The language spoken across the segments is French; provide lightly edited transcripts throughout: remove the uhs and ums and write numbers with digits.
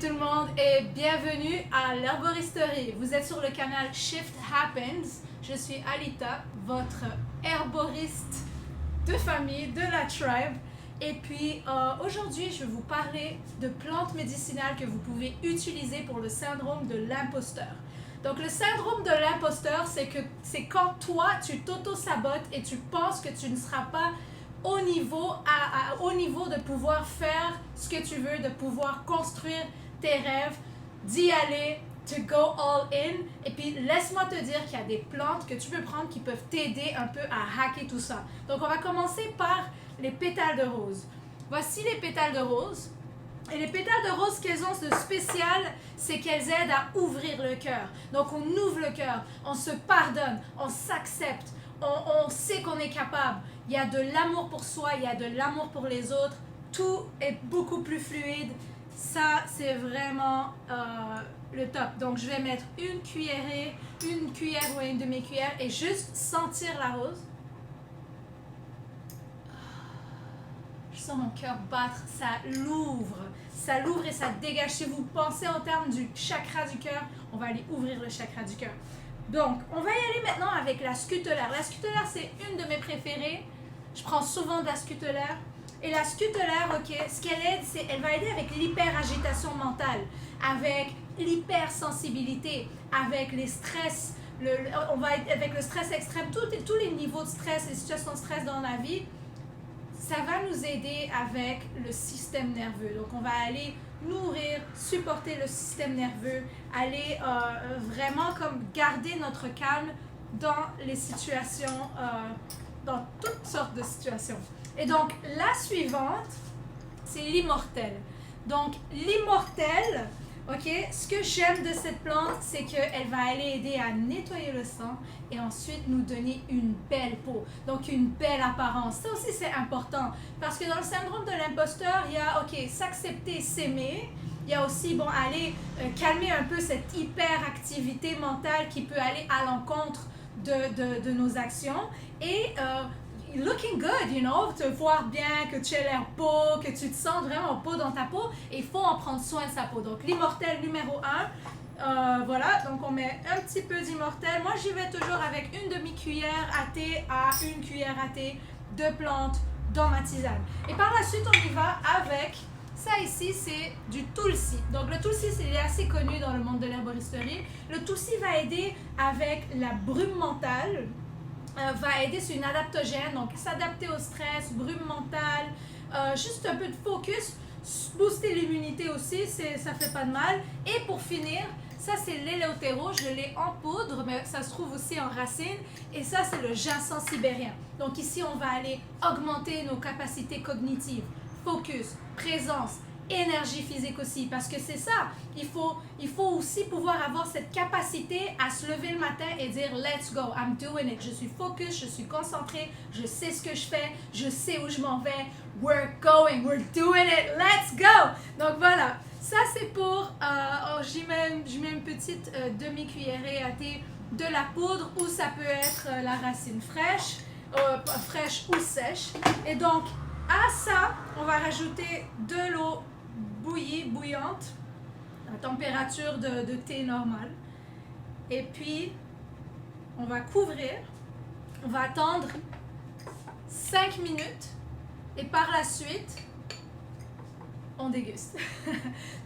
tout le monde et bienvenue à l'herboristerie. Vous êtes sur le canal Shift Happens. Je suis Alita, votre herboriste de famille, de la tribe. Et puis aujourd'hui, je vais vous parler de plantes médicinales que vous pouvez utiliser pour le syndrome de l'imposteur. Donc le syndrome de l'imposteur, c'est quand toi, tu t'auto-sabotes et tu penses que tu ne seras pas au niveau de pouvoir faire ce que tu veux, de pouvoir construire tes rêves, d'y aller, to go all in. Et puis, laisse-moi te dire qu'il y a des plantes que tu peux prendre qui peuvent t'aider un peu à hacker tout ça. Donc, on va commencer par les pétales de rose. Voici les pétales de rose. Et les pétales de rose, ce qu'elles ont de spécial, c'est qu'elles aident à ouvrir le cœur. Donc, on ouvre le cœur, on se pardonne, on s'accepte, on sait qu'on est capable. Il y a de l'amour pour soi, il y a de l'amour pour les autres. Tout est beaucoup plus fluide. Ça, c'est vraiment le top. Donc, je vais mettre une cuillère ou une demi-cuillère et juste sentir la rose. Je sens mon cœur battre. Ça l'ouvre et ça dégage. Si vous pensez en termes du chakra du cœur, on va aller ouvrir le chakra du cœur. Donc, on va y aller maintenant avec la scutellaire. La scutellaire, c'est une de mes préférées. Je prends souvent de la scutellaire. Et la scutellaire, ok, ce qu'elle aide, c'est elle va aider avec l'hyperagitation mentale, avec l'hypersensibilité, avec les stress, on va être avec le stress extrême, tous les niveaux de stress, les situations de stress dans la vie. Ça va nous aider avec le système nerveux. Donc, on va aller nourrir, supporter le système nerveux, aller vraiment comme garder notre calme dans les situations, dans toutes sortes de situations. Et donc, la suivante, c'est l'immortelle. Donc, l'immortelle, ok, ce que j'aime de cette plante, c'est qu'elle va aller aider à nettoyer le sang et ensuite nous donner une belle peau, donc une belle apparence. Ça aussi, c'est important parce que dans le syndrome de l'imposteur, il y a, ok, s'accepter, s'aimer. Il y a aussi, bon, aller calmer un peu cette hyperactivité mentale qui peut aller à l'encontre de nos actions et looking good, you know, te voir bien, que tu aies l'air beau, que tu te sens vraiment beau dans ta peau, et il faut en prendre soin de sa peau. Donc, l'immortelle numéro 1, voilà, donc on met un petit peu d'immortelle. Moi, j'y vais toujours avec une demi-cuillère à thé à une cuillère à thé de plantes dans ma tisane. Et par la suite, on y va avec, ça ici, c'est du tulsi. Donc, le tulsi, c'est assez connu dans le monde de l'herboristerie. Le tulsi va aider avec la brume mentale, va aider sur une adaptogène, donc s'adapter au stress, brume mentale, juste un peu de focus, booster l'immunité aussi, ça fait pas de mal. Et pour finir, ça c'est l'éléothéro, je l'ai en poudre, mais ça se trouve aussi en racine, et ça c'est le ginseng sibérien. Donc ici on va aller augmenter nos capacités cognitives, focus, présence, énergie physique aussi, parce que c'est ça, il faut aussi pouvoir avoir cette capacité à se lever le matin et dire let's go, I'm doing it, je suis focus, je suis concentré, je sais ce que je fais, je sais où je m'en vais, we're going, we're doing it, let's go. Donc voilà, ça c'est pour, j'y mets une petite demi-cuillerée à thé de la poudre, ou ça peut être la racine fraîche, fraîche ou sèche. Et donc à ça, on va rajouter de l'eau bouillante, à température de thé normale. Et puis, on va couvrir, on va attendre 5 minutes et par la suite, on déguste.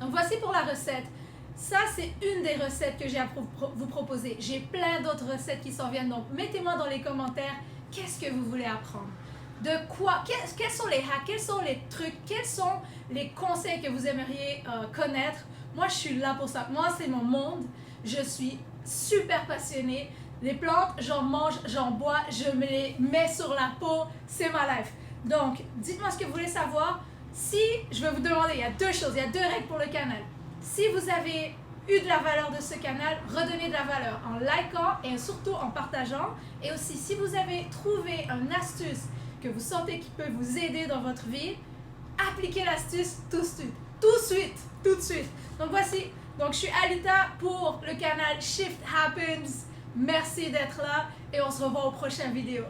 Donc, voici pour la recette. Ça, c'est une des recettes que j'ai à vous proposer. J'ai plein d'autres recettes qui s'en viennent, donc mettez-moi dans les commentaires qu'est-ce que vous voulez apprendre. De quoi, quels sont les hacks, quels sont les trucs, quels sont les conseils que vous aimeriez connaître. Moi, je suis là pour ça. Moi, c'est mon monde. Je suis super passionnée. Les plantes, j'en mange, j'en bois, je me les mets sur la peau. C'est ma life. Donc, dites-moi ce que vous voulez savoir. Si, je vais vous demander, il y a deux choses, il y a deux règles pour le canal. Si vous avez eu de la valeur de ce canal, redonnez de la valeur en likant et surtout en partageant. Et aussi, si vous avez trouvé une astuce que vous sentez qui peut vous aider dans votre vie, appliquez l'astuce tout de suite. Donc voici, donc je suis Alita pour le canal Shift Happens. Merci d'être là et on se revoit aux prochaines vidéos.